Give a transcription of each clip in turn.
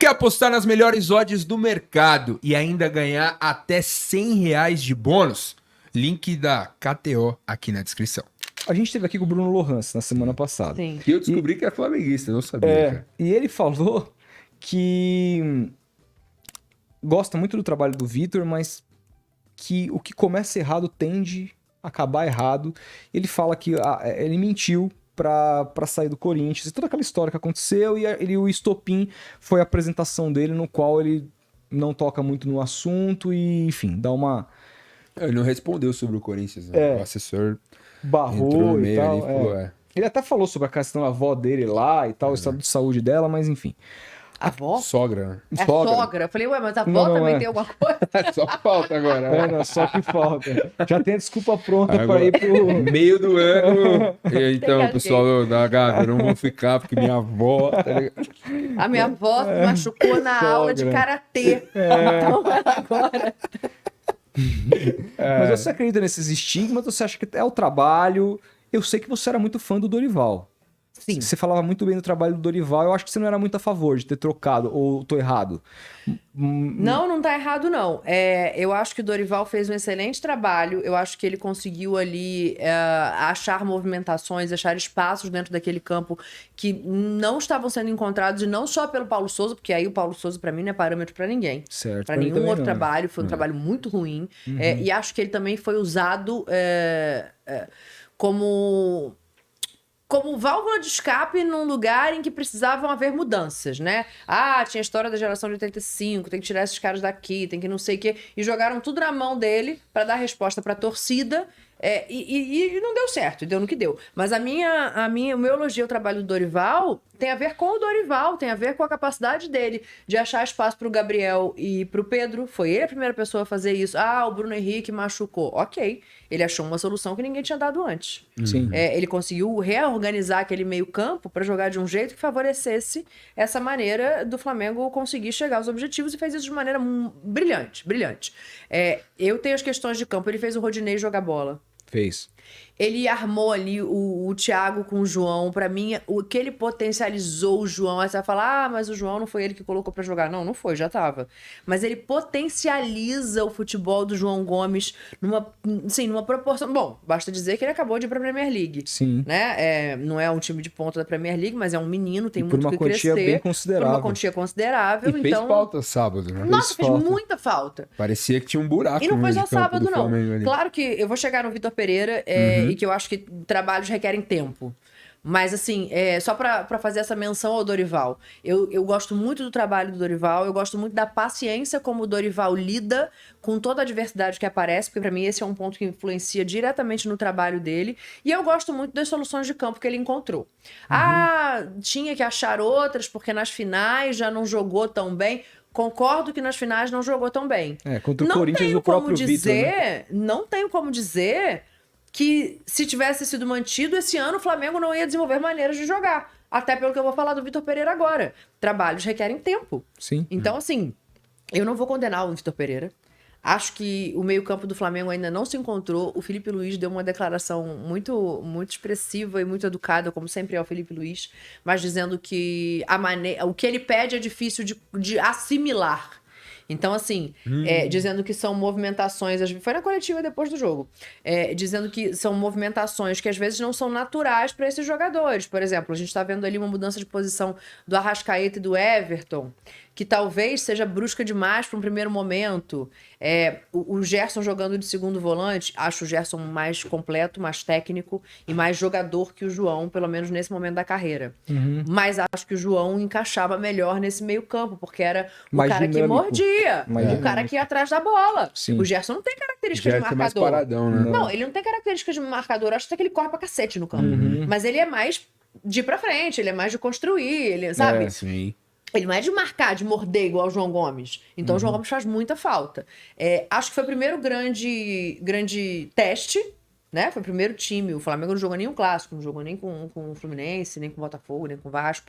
Quer apostar nas melhores odds do mercado e ainda ganhar até R$100 de bônus? Link da KTO aqui na descrição. A gente esteve aqui com o Bruno Lohans na semana passada. Sim. E eu descobri que é flamenguista, eu não sabia, cara. E ele falou que gosta muito do trabalho do Vitor, mas que o que começa errado tende a acabar errado. Ele fala que ele mentiu para sair do Corinthians e toda aquela história que aconteceu, e o estopim foi a apresentação dele, no qual ele não toca muito no assunto e, enfim, dá uma... Ele não respondeu sobre o Corinthians, né? O assessor barrou entrou no e meio tal. ali e falou, Ele até falou sobre a questão da avó dele lá e tal, o estado de saúde dela, mas enfim. A avó? Sogra, né? É sogra. Eu falei, ué, mas a avó também tem alguma coisa? Só falta agora. Não, só que falta. Já tem a desculpa pronta para ir pro... Meio do ano. Então, Engasguei. pessoal da Gabi, eu não vou ficar porque minha avó... Tá ligado? A minha avó se machucou na aula de karatê. Então, agora... Mas você acredita nesses estigmas? Você acha que é o trabalho? Eu sei que você era muito fã do Dorival. Sim. Você falava muito bem do trabalho do Dorival. Eu acho que você não era muito a favor de ter trocado, ou tô errado? Não tá errado, não. Eu acho que o Dorival fez um excelente trabalho. Eu acho que ele conseguiu ali achar movimentações, achar espaços dentro daquele campo que não estavam sendo encontrados, e não só pelo Paulo Souza, porque aí o Paulo Souza, pra mim, não é parâmetro pra ninguém. Certo. Pra Pra mim nenhum também outro não. trabalho. Foi um trabalho muito ruim. E acho que ele também foi usado como válvula de escape num lugar em que precisavam haver mudanças, né? Tinha a história da geração de 85, tem que tirar esses caras daqui, tem que não sei o quê. E jogaram tudo na mão dele para dar resposta pra torcida. E não deu certo, deu no que deu. Mas o meu elogio ao trabalho do Dorival tem a ver com o Dorival, tem a ver com a capacidade dele de achar espaço pro Gabriel e pro Pedro. Foi ele a primeira pessoa a fazer isso. O Bruno Henrique machucou. Ok, ele achou uma solução que ninguém tinha dado antes. Sim. Ele conseguiu reorganizar aquele meio campo para jogar de um jeito que favorecesse essa maneira do Flamengo conseguir chegar aos objetivos, e fez isso de maneira brilhante, brilhante. Eu tenho as questões de campo, ele fez o Rodinei jogar bola. Fez. Ele armou ali o Thiago com o João. Pra mim, o que ele potencializou o João. Aí você vai falar, mas o João não foi ele que colocou pra jogar. Não foi, já tava. Mas ele potencializa o futebol do João Gomes numa proporção... Bom, basta dizer que ele acabou de ir pra Premier League. Sim. Né? Não é um time de ponta da Premier League, mas é um menino, tem muito que crescer. Por uma quantia bem considerável. Por uma quantia considerável. E fez falta sábado, né? Nossa, fez muita falta. Parecia que tinha um buraco. E não foi só sábado, não. Ali. Claro que eu vou chegar no Vitor Pereira e que eu acho que trabalhos requerem tempo. Mas, assim, só pra fazer essa menção ao Dorival. Eu gosto muito do trabalho do Dorival, eu gosto muito da paciência como o Dorival lida com toda a diversidade que aparece, porque pra mim esse é um ponto que influencia diretamente no trabalho dele. E eu gosto muito das soluções de campo que ele encontrou. Tinha que achar outras, porque nas finais já não jogou tão bem. Concordo que nas finais não jogou tão bem. Contra o Corinthians, o próprio Vitor, né? Não tenho como dizer que se tivesse sido mantido esse ano, o Flamengo não ia desenvolver maneiras de jogar. Até pelo que eu vou falar do Vitor Pereira agora. Trabalhos requerem tempo. Sim. Então, assim, eu não vou condenar o Vitor Pereira. Acho que o meio-campo do Flamengo ainda não se encontrou. O Felipe Luiz deu uma declaração muito, muito expressiva e muito educada, como sempre é o Felipe Luiz, mas dizendo que o que ele pede é difícil de assimilar. Então, assim, dizendo que são movimentações... Foi na coletiva depois do jogo. Dizendo que são movimentações que às vezes não são naturais para esses jogadores. Por exemplo, a gente está vendo ali uma mudança de posição do Arrascaeta e do Everton, que talvez seja brusca demais para um primeiro momento. O Gerson jogando de segundo volante, acho o Gerson mais completo, mais técnico e mais jogador que o João, pelo menos nesse momento da carreira. Mas acho que o João encaixava melhor nesse meio campo, porque era o Mais cara dinâmico. que mordia, o cara que ia atrás da bola. Sim. O Gerson não tem características de Já é mais marcador. paradão, né? Não, ele não tem características de marcador, acho até que ele corre pra cacete no campo. Mas ele é mais de ir pra frente, ele é mais de construir, ele, sabe? Sim. Ele não é de marcar, de morder igual o João Gomes. Então o João Gomes faz muita falta. Acho que foi o primeiro grande teste, né? Foi o primeiro time. O Flamengo não jogou nenhum clássico, não jogou nem com o Fluminense, nem com o Botafogo, nem com o Vasco,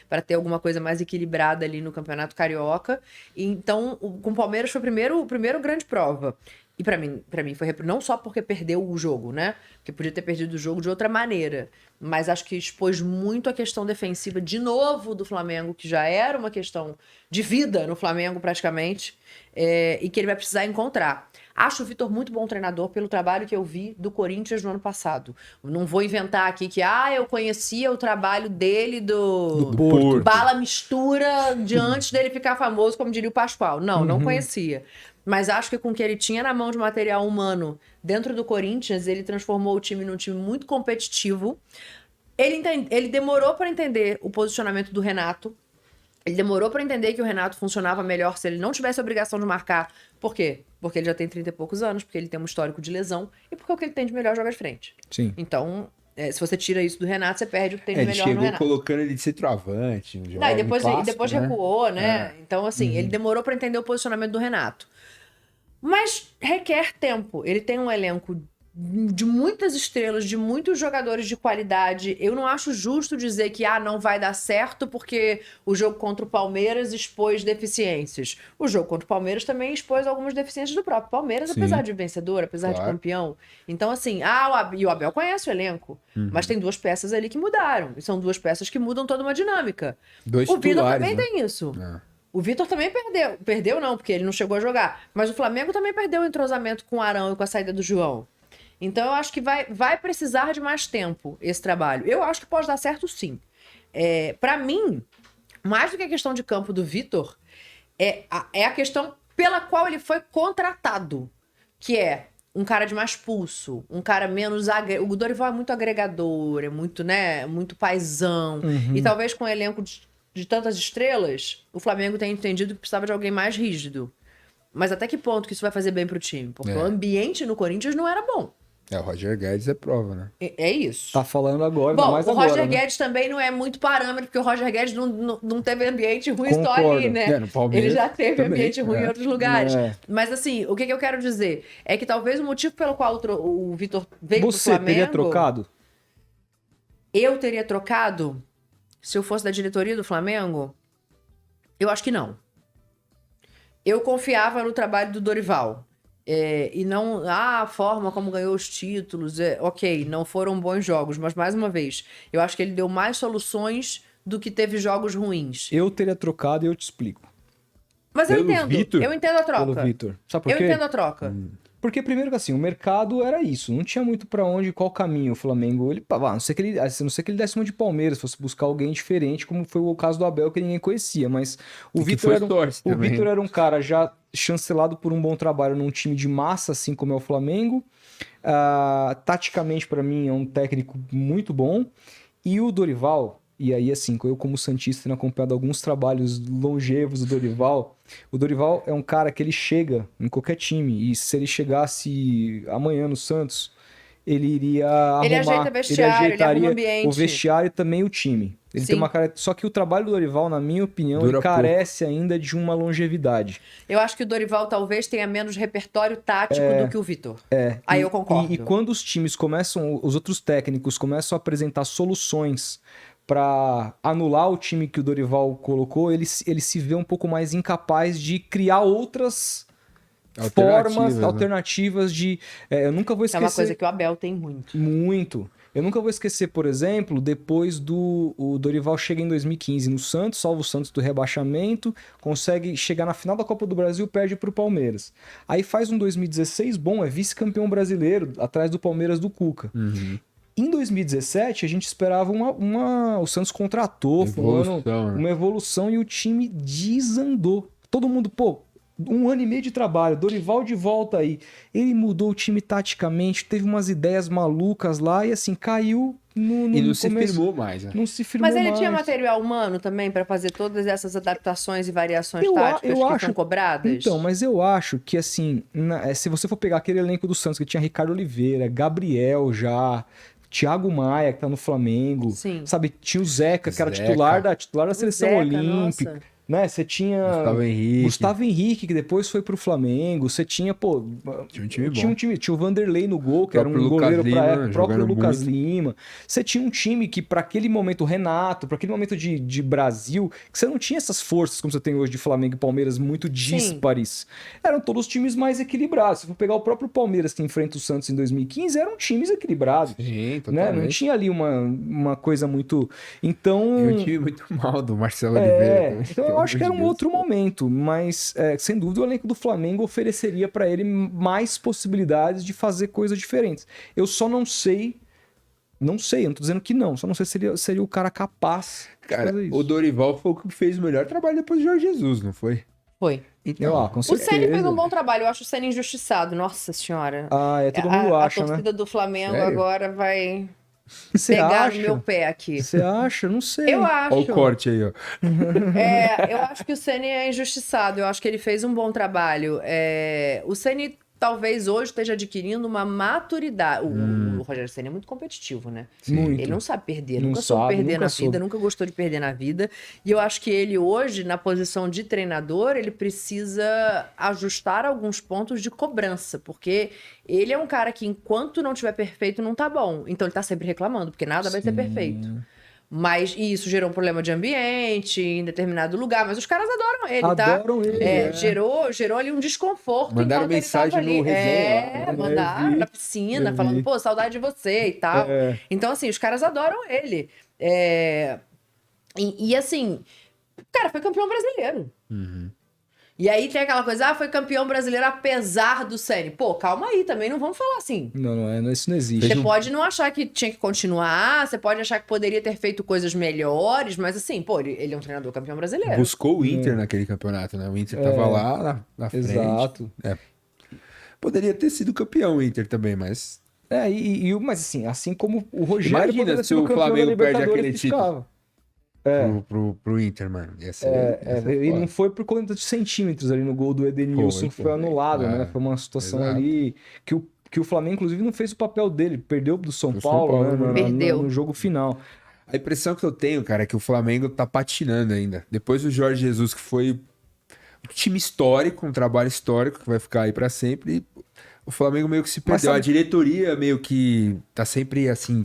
para ter alguma coisa mais equilibrada ali no Campeonato Carioca. Então, com o Palmeiras foi o primeiro grande prova. E pra mim foi não só porque perdeu o jogo, né? Porque podia ter perdido o jogo de outra maneira. Mas acho que expôs muito a questão defensiva de novo do Flamengo, que já era uma questão de vida no Flamengo praticamente, e que ele vai precisar encontrar. Acho o Vitor muito bom treinador pelo trabalho que eu vi do Corinthians no ano passado. Não vou inventar aqui que eu conhecia o trabalho dele do Porto. bala mistura de antes dele ficar famoso, como diria o Pascoal. Não conhecia. Mas acho que com o que ele tinha na mão de material humano dentro do Corinthians, ele transformou o time num time muito competitivo. Ele demorou para entender o posicionamento do Renato. Ele demorou para entender que o Renato funcionava melhor se ele não tivesse a obrigação de marcar. Por quê? Porque ele já tem 30 e poucos anos, porque ele tem um histórico de lesão e porque o que ele tem de melhor joga de frente. Sim. Então, se você tira isso do Renato, você perde o que tem de Ele melhor no chegou Renato. colocando ele de centroavante. Não, e depois recuou, né? Então, assim, ele demorou para entender o posicionamento do Renato. Mas requer tempo. Ele tem um elenco de muitas estrelas, de muitos jogadores de qualidade. Eu não acho justo dizer que não vai dar certo porque o jogo contra o Palmeiras expôs deficiências. O jogo contra o Palmeiras também expôs algumas deficiências do próprio Palmeiras, Sim. apesar de vencedor, apesar de campeão. Então, assim, e o Abel conhece o elenco, mas tem duas peças ali que mudaram. E são duas peças que mudam toda uma dinâmica. Dois O Vitor titulares, também né? tem isso. O Vitor também perdeu. Perdeu não, porque ele não chegou a jogar. Mas o Flamengo também perdeu o entrosamento com o Arão e com a saída do João. Então eu acho que vai precisar de mais tempo esse trabalho. Eu acho que pode dar certo sim. Pra mim, mais do que a questão de campo do Vitor, é a questão pela qual ele foi contratado. Que é um cara de mais pulso, um cara menos... O Dorival é muito agregador, é muito, né, muito paizão. E talvez com o elenco de tantas estrelas, o Flamengo tenha entendido que precisava de alguém mais rígido. Mas até que ponto que isso vai fazer bem pro time? Porque o ambiente no Corinthians não era bom. O Roger Guedes é prova, né? É isso. Tá falando agora, Bom, mais o agora, Roger né? Guedes também não é muito parâmetro, porque o Roger Guedes não teve ambiente ruim só Concordo. ali, né? No Palmeiras Ele já teve também, ambiente ruim em outros lugares. Mas assim, o que eu quero dizer é que talvez o motivo pelo qual o Vitor veio pro Você Flamengo... teria trocado? Eu teria trocado se eu fosse da diretoria do Flamengo? Eu acho que não. Eu confiava no trabalho do Dorival. E não a forma como ganhou os títulos. Ok, não foram bons jogos, mas mais uma vez, eu acho que ele deu mais soluções do que teve jogos ruins. Eu teria trocado e eu te explico. Mas eu Pelo entendo. Vitor? Eu entendo a troca. Pelo Vitor. Sabe por Eu quê? entendo a troca. Porque, primeiro que assim, o mercado era isso. Não tinha muito pra onde, qual caminho o Flamengo. A não ser que ele desse uma de Palmeiras, fosse buscar alguém diferente, como foi o caso do Abel, que ninguém conhecia. Mas o Vitor era um cara já chancelado por um bom trabalho num time de massa, assim como é o Flamengo. Taticamente, pra mim, é um técnico muito bom. E o Dorival... E aí, assim, eu como santista tenho acompanhado alguns trabalhos longevos do Dorival. O Dorival é um cara que ele chega em qualquer time. E se ele chegasse amanhã no Santos, ele iria arrumar... Ele ajeita vestiário, ele arruma ambiente. O vestiário e também o time. Ele tem uma cara... Só que o trabalho do Dorival, na minha opinião, ele carece ainda de uma longevidade. Eu acho que o Dorival talvez tenha menos repertório tático do que o Vitor. Aí eu concordo. E quando os times começam... Os outros técnicos começam a apresentar soluções para anular o time que o Dorival colocou, ele se vê um pouco mais incapaz de criar outras formas alternativas de... eu nunca vou esquecer... É uma coisa que o Abel tem muito. Muito. Eu nunca vou esquecer, por exemplo, depois o Dorival chega em 2015 no Santos, salva o Santos do rebaixamento, consegue chegar na final da Copa do Brasil, perde para o Palmeiras. Aí faz um 2016 bom, é vice-campeão brasileiro, atrás do Palmeiras do Cuca. Em 2017, a gente esperava o Santos contratou, foi uma evolução e o time desandou. Todo mundo, um ano e meio de trabalho, Dorival de volta aí. Ele mudou o time taticamente, teve umas ideias malucas lá e assim, caiu no se firmou mais, né? Não se firmou mais. Mas ele tinha material humano também para fazer todas essas adaptações e variações táticas que são cobradas? Então, mas eu acho que assim, se você for pegar aquele elenco do Santos que tinha Ricardo Oliveira, Gabriel já... Thiago Maia, que tá no Flamengo. Sim. Sabe, tinha o Zeca, que era titular da seleção olímpica. né? Você tinha Gustavo Henrique, que depois foi pro Flamengo. Você tinha, pô... Tinha um time bom. Tinha o Vanderlei no gol, que era um goleiro o próprio Lucas Lima. Você tinha um time que, para aquele momento, o Renato, para aquele momento de Brasil, que você não tinha essas forças como você tem hoje de Flamengo e Palmeiras muito díspares. Eram todos times mais equilibrados. Se for pegar o próprio Palmeiras que enfrenta o Santos em 2015, eram times equilibrados. Sim, né? Não tinha ali uma coisa muito... Então... E um time muito mal do Marcelo Oliveira. Então eu acho que era um outro momento, mas sem dúvida o elenco do Flamengo ofereceria para ele mais possibilidades de fazer coisas diferentes. Eu só não sei, eu não tô dizendo que não, só não sei se seria o cara capaz de fazer isso. O Dorival foi o que fez o melhor trabalho depois do Jorge Jesus, não foi? Foi. Então, com o certeza. Ceni fez um bom trabalho, eu acho o Ceni injustiçado, nossa senhora. Todo mundo acha, a torcida do Flamengo Sério? agora vai... Você pegar acha? no meu pé aqui. Você acha? Não sei. Eu acho. Olha o corte aí, ó. Eu acho que o Ceni é injustiçado. Eu acho que ele fez um bom trabalho. O Ceni talvez hoje esteja adquirindo uma maturidade. O Rogério Ceni é muito competitivo, né? Muito. Ele não sabe perder, Não nunca soube sabe, perder nunca na vida, soube. nunca gostou de perder na vida. E eu acho que ele hoje, na posição de treinador, ele precisa ajustar alguns pontos de cobrança, porque ele é um cara que enquanto não tiver perfeito não tá bom. Então ele tá sempre reclamando, porque nada vai ser perfeito. Mas e isso gerou um problema de ambiente em determinado lugar, mas os caras adoram ele, tá? Adoram ele, Gerou ali um desconforto. Mandaram enquanto ele tava mensagem ali. no resenha. Mandaram vi. na piscina, Eu falando, vi. pô, saudade de você e tal. Então, assim, os caras adoram ele. E assim, cara, foi campeão brasileiro. E aí tem aquela coisa, foi campeão brasileiro apesar do Ceni. Pô, calma aí também, não vamos falar assim. Isso não existe. Você pode não achar que tinha que continuar, você pode achar que poderia ter feito coisas melhores, mas assim, pô, ele é um treinador campeão brasileiro. Buscou o Inter naquele campeonato, né? O Inter tava lá na frente. Exato. Poderia ter sido campeão o Inter também, mas... Mas assim como o Rogério Imagina poderia ter se sido o campeão da Flamengo perde Libertadores aquele que título. ficava. Pro Inter, mano. Ia ser E não foi por conta de centímetros ali no gol do Edenilson, que foi anulado, né? Foi uma situação ali que o Flamengo, inclusive, não fez o papel dele. Perdeu do São Paulo, né? Perdeu. No jogo final. A impressão que eu tenho, cara, é que o Flamengo tá patinando ainda. Depois do Jorge Jesus, que foi um time histórico, um trabalho histórico que vai ficar aí pra sempre, e o Flamengo meio que se perdeu. sabe- A diretoria meio que tá sempre assim,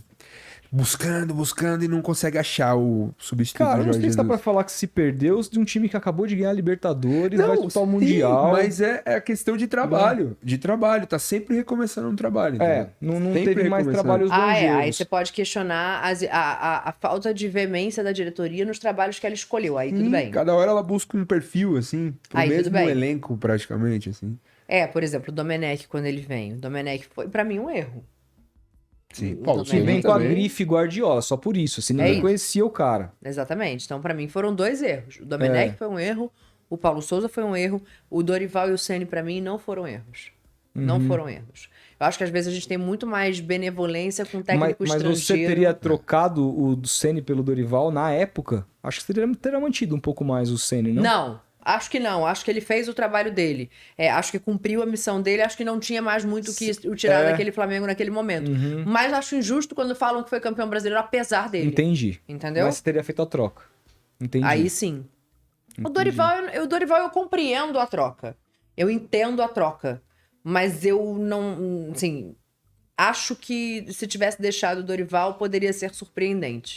buscando e não consegue achar o substituto Cara, do eu não Jorge sei se dá Jesus. pra falar que se perdeu de um time que acabou de ganhar a Libertadores, vai disputar o Mundial. Mas é a questão de trabalho. De trabalho. Tá sempre recomeçando um trabalho. Entendeu? Não Sempre teve mais recomeçando. trabalhos longevos. Aí você pode questionar a falta de veemência da diretoria nos trabalhos que ela escolheu. Aí tudo bem. Cada hora ela busca um perfil, assim, pro Aí, tudo mesmo bem. elenco, praticamente, assim. Por exemplo, o Domenech, quando ele vem. O Domenech foi, pra mim, um erro. Sim. O Paulo Que Domenech vem com a grife Guardiola, só por isso. Assim, ninguém isso. conhecia o cara. Exatamente. Então, pra mim, foram dois erros. O Domenech foi um erro, o Paulo Souza foi um erro, o Dorival e o Ceni, pra mim, não foram erros. Não foram erros. Eu acho que às vezes a gente tem muito mais benevolência com técnico Mas estrangeiro. você teria trocado o do Ceni pelo Dorival na época? Acho que você teria mantido um pouco mais o Ceni, não? Não. Acho que não, acho que ele fez o trabalho dele. Acho que cumpriu a missão dele, acho que não tinha mais muito o que o tirar daquele Flamengo naquele momento. Mas acho injusto quando falam que foi campeão brasileiro apesar dele. Entendi. Entendeu? Mas você teria feito a troca. Entendi. Aí sim. O Dorival eu compreendo a troca. Eu entendo a troca. Mas eu não, assim, acho que se tivesse deixado o Dorival poderia ser surpreendente.